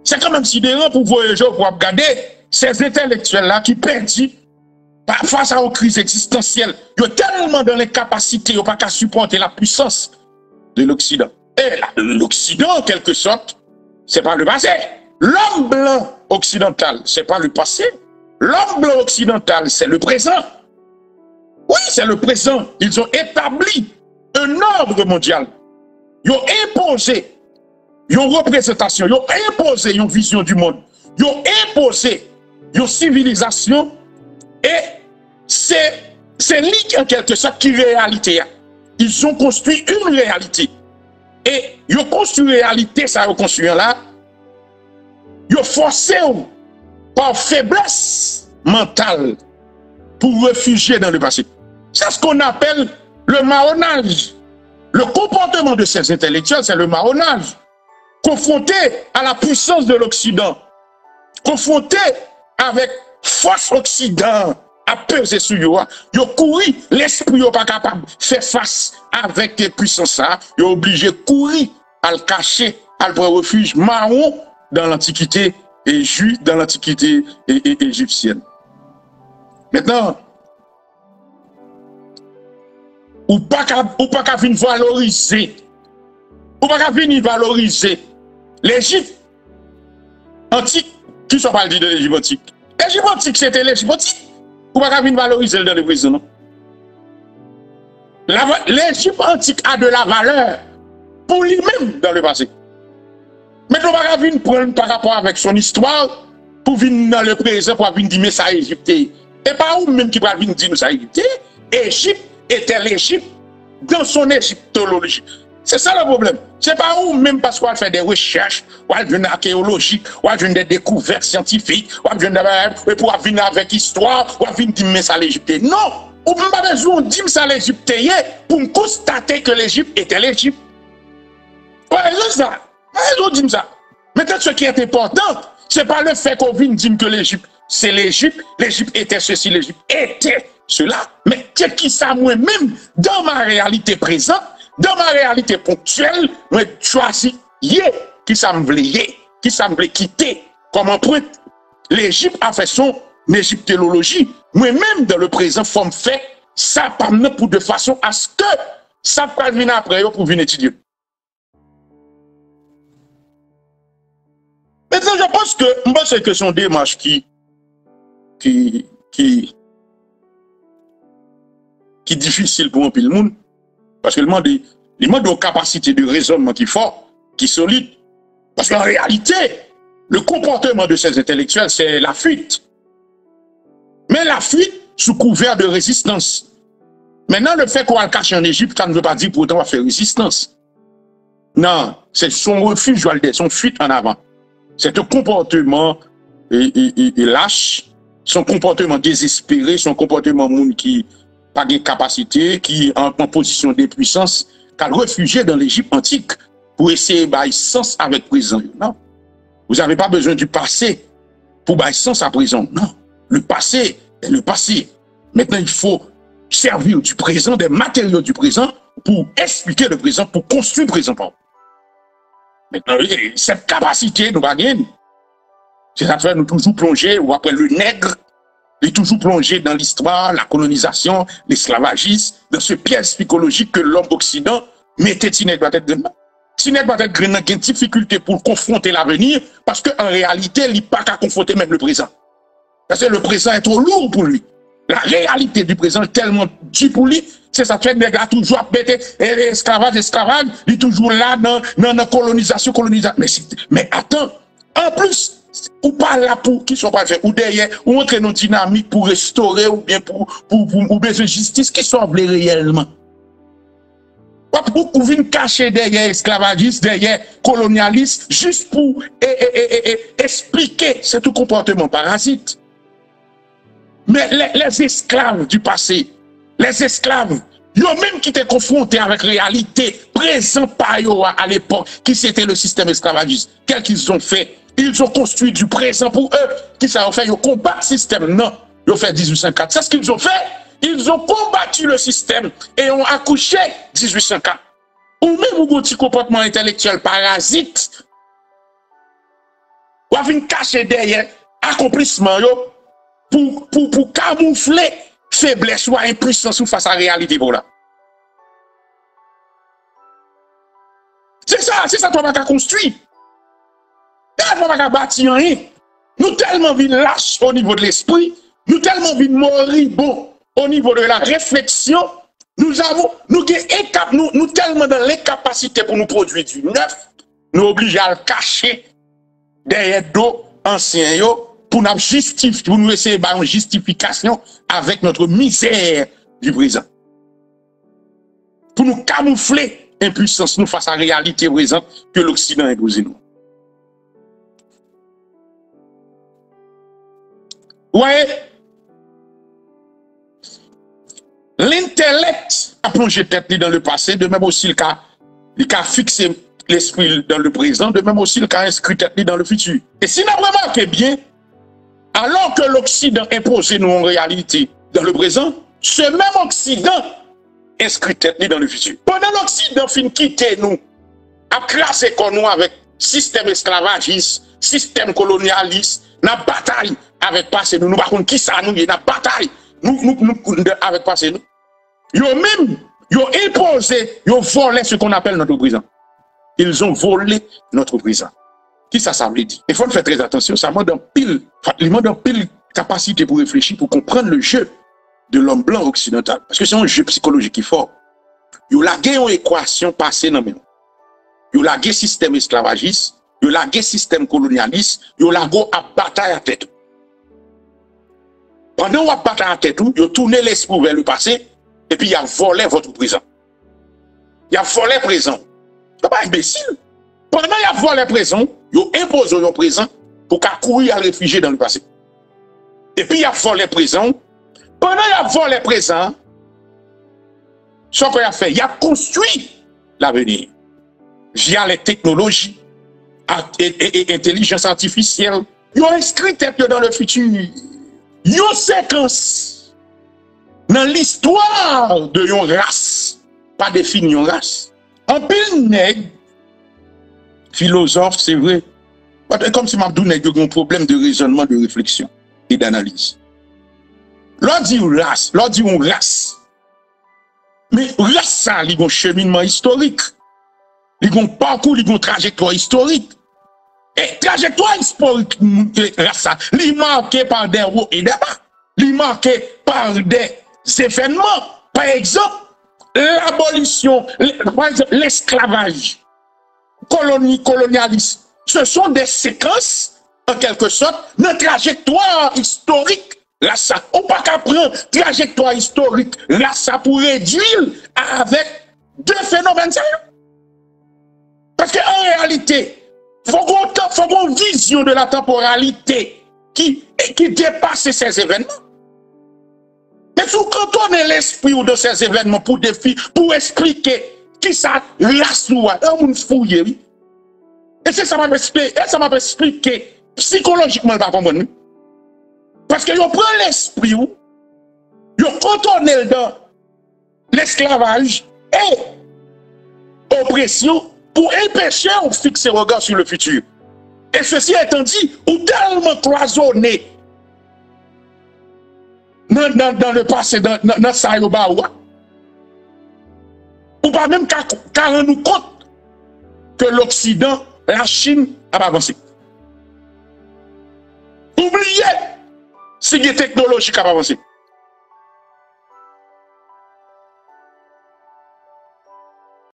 C'est quand même sidérant pour voyager, pour regarder ces intellectuels-là qui perdent face à une crise existentielle. Ils sont tellement dans l'incapacité, ils n'ont pas qu'à supporter la puissance de l'Occident. Et l'Occident, en quelque sorte, c'est pas le passé. L'homme blanc occidental, c'est pas le passé. L'homme blanc occidental, c'est le présent. Oui, c'est le présent. Ils ont établi un ordre mondial. Ils ont imposé une représentation, ils ont imposé une vision du monde. Ils ont imposé une civilisation. Et c'est lui, en quelque sorte, qui est réalité. Ils ont construit une réalité. Et ils ont construit une réalité, ça a construit là. Ils ont forcé par faiblesse mentale pour réfugier dans le passé. C'est ce qu'on appelle le marronnage. Le comportement de ces intellectuels, c'est le marronnage. Confronté à la puissance de l'Occident, confronté avec force Occident à peser sur eux, ils ont couru, l'esprit n'est pas capable de faire face avec les puissances, ils ont obligé de courir à le cacher, à le prendre refuge marron dans l'Antiquité et juif dans l'Antiquité égyptienne. Maintenant, ou pas qu'à venir valoriser, l'Égypte antique, qui sont pas dit de l'Égypte antique? L'Égypte antique, c'était l'Égypte antique. Ou pas qu'à venir valoriser dans le présent, non? L'Égypte antique a de la valeur pour lui-même dans le passé. Mais on va pas venir prendre par rapport avec son histoire pour venir dans le présent pour venir dire mais ça Égypte. Et pas ou même qui va venir dire ça Égypte. Égypte était l'Égypte dans son égyptologie. C'est ça le problème. C'est pas où même parce qu'on fait des recherches, ou une archéologie, ou une des découvertes scientifiques, ou pour venir avec histoire, ou venir dire mais ça l'Égypte. Non! Ou même pas besoin de dire ça l'Égypte pour me constater que l'Égypte était l'Égypte. Ouais, c'est ça. Ils ont dit ça. Maintenant, ce qui est important, c'est pas le fait qu'on vienne dire que l'Égypte, c'est l'Égypte, l'Égypte était ceci, l'Égypte était cela. Mais qu'est-ce qui ça moi-même, dans ma réalité présente, dans ma réalité ponctuelle, je choisis qui ça me voulait, qui ça me voulait quitter comme empreinte. L'Égypte a fait son égyptologie. Moi-même, dans le présent, forme fait ça par pour de façon à ce que ça peut venir après pour venir étudier. Maintenant, je pense que c'est une démarche qui est difficile pour un peu le monde. Parce que le monde a une capacité de raisonnement qui est fort, qui est solide. Parce qu'en réalité, le comportement de ces intellectuels, c'est la fuite. Mais la fuite sous couvert de résistance. Maintenant, le fait qu'on va le cacher en Égypte, ça ne veut pas dire pour autant qu'on va faire résistance. Non, c'est son refuge, son fuite en avant. C'est un comportement lâche, son comportement désespéré, son comportement monde qui n'a pas de capacité, qui est en position de puissance, qui a réfugié dans l'Égypte antique pour essayer de faire sens avec le présent. Non. Vous n'avez pas besoin du passé pour faire sens à présent. Non. Le passé est le passé. Maintenant, il faut servir du présent, des matériaux du présent pour expliquer le présent, pour construire le présent. Maintenant, cette capacité, nous va gagner. C'est ça fait nous toujours plonger, ou après le nègre, il est toujours plongé dans l'histoire, la colonisation, l'esclavagisme, dans ce piège psychologique que l'homme occident mettait Tinette doit être grand. Tinette doit être grand, il a une difficulté pour confronter l'avenir, parce qu'en réalité, il n'est pas qu'à confronter même le présent. Parce que le présent est trop lourd pour lui. La réalité du présent est tellement dure pour lui, c'est ça fait nègre toujours à bêter, esclavage, il est toujours là dans la colonisation. Mais attends, en plus, ou pas là pour qui sont pas faits, ou derrière, ou entrer dans une dynamique pour restaurer, ou bien pour besoin de justice qui sont réellement. Ou venir cacher derrière esclavagisme, derrière colonialisme, juste pour expliquer ce tout comportement parasite. Mais les esclaves du passé, les esclaves, ils ont même qui étaient confrontés avec la réalité présente par eux à l'époque, qui c'était le système esclavagiste. Qu'est-ce qu'ils ont fait? Ils ont construit du présent pour eux. Qui ça a fait? Ils ont combattu le système. Non, ils ont fait 1804. C'est ce qu'ils ont fait. Ils ont combattu le système et ont accouché 1804. Ou même un petit comportement intellectuel parasite. ou venir cacher derrière accomplissement yo pour camoufler faiblesse ou impuissance ou face à la réalité pour là. C'est ça toi pas construire. Toi pas bâtir rien. Nous tellement vite lâches au niveau de l'esprit, nous tellement vite moribonds au niveau de la réflexion, nous tellement dans l'incapacité pour nous produire du neuf, nous obligés à le cacher derrière dos anciens pour nous justifier, pour nous essayer de une justification avec notre misère du présent. Pour nous camoufler impuissance nous face à la réalité présente que l'Occident impose nous. Ouais, l'intellect a plongé tête dans le passé, de même aussi le cas fixé l'esprit dans le présent, de même aussi le cas inscrit tête dans le futur. Et si nous remarquons bien, alors que l'Occident impose nous en réalité dans le présent, ce même Occident inscrit tête dans le futur. Pendant l'Occident fin quitter nous, a classé comme nous avec système esclavagiste, système colonialiste, na bataille avec passé nous, par contre qui ça nous, na bataille nous avec passé nous. Yo même, yo imposé, yo volé ce qu'on appelle notre présent. Ils ont volé notre présent. Qui ça veut dire? Il faut faire très attention, ça demande un pile capacité pour réfléchir, pour comprendre le jeu de l'homme blanc occidental. Parce que c'est un jeu psychologique qui est fort. Yo lagué une équation passée dans le yo lagué système esclavagiste, yo lagué système colonialiste, yo lagué à bataille à tête. Pendant qu'on a bataille à tête, yo tourné l'esprit vers le passé, et puis il a volé votre présent. Il a volé présent. C'est pas imbécile. Pendant qu'il a volé présent, il impose le présent pour qu'il courir à réfugier dans le passé. Et puis il a volé présent. Pendant qu'il a volé présent, ce qu'il a fait, il a construit l'avenir via les technologies et l'intelligence artificielle. Il a inscrit dans le futur. Il y a une séquence dans l'histoire de une race, pas définie une race. En pile nègre, philosophe, c'est vrai. Comme si Mabdou nègre a un problème de raisonnement, de réflexion et d'analyse. L'on dit race, mais race, ça, il y a un cheminement historique. Il y a un parcours, il y a une trajectoire historique. Et trajectoire historique, race, il est marqué par des hauts et des bas. Il est marqué par des événements. Par exemple, l'abolition, l'esclavage, colonialisme, ce sont des séquences, en quelque sorte, de trajectoire historique. Là, ça, on ne peut pas prendre trajectoire historique, là, ça pour réduire avec deux phénomènes. Parce qu'en réalité, il faut qu'on ait une vision de la temporalité qui dépasse ces événements. Mais quand on est l'esprit de ces événements pour expliquer qui ça laisse nous, on fouille. Et c'est ça m'a expliqué psychologiquement, pas comprendre. Parce que on prend l'esprit, on contourne dans l'esclavage et oppression pour empêcher de fixer le regard sur le futur. Et ceci étant dit, ou tellement cloisonné dans le passé, dans ça, ou pas même qu'à nous compte que l'Occident, la Chine, a avancé. Oubliez si les technologies ont avancé.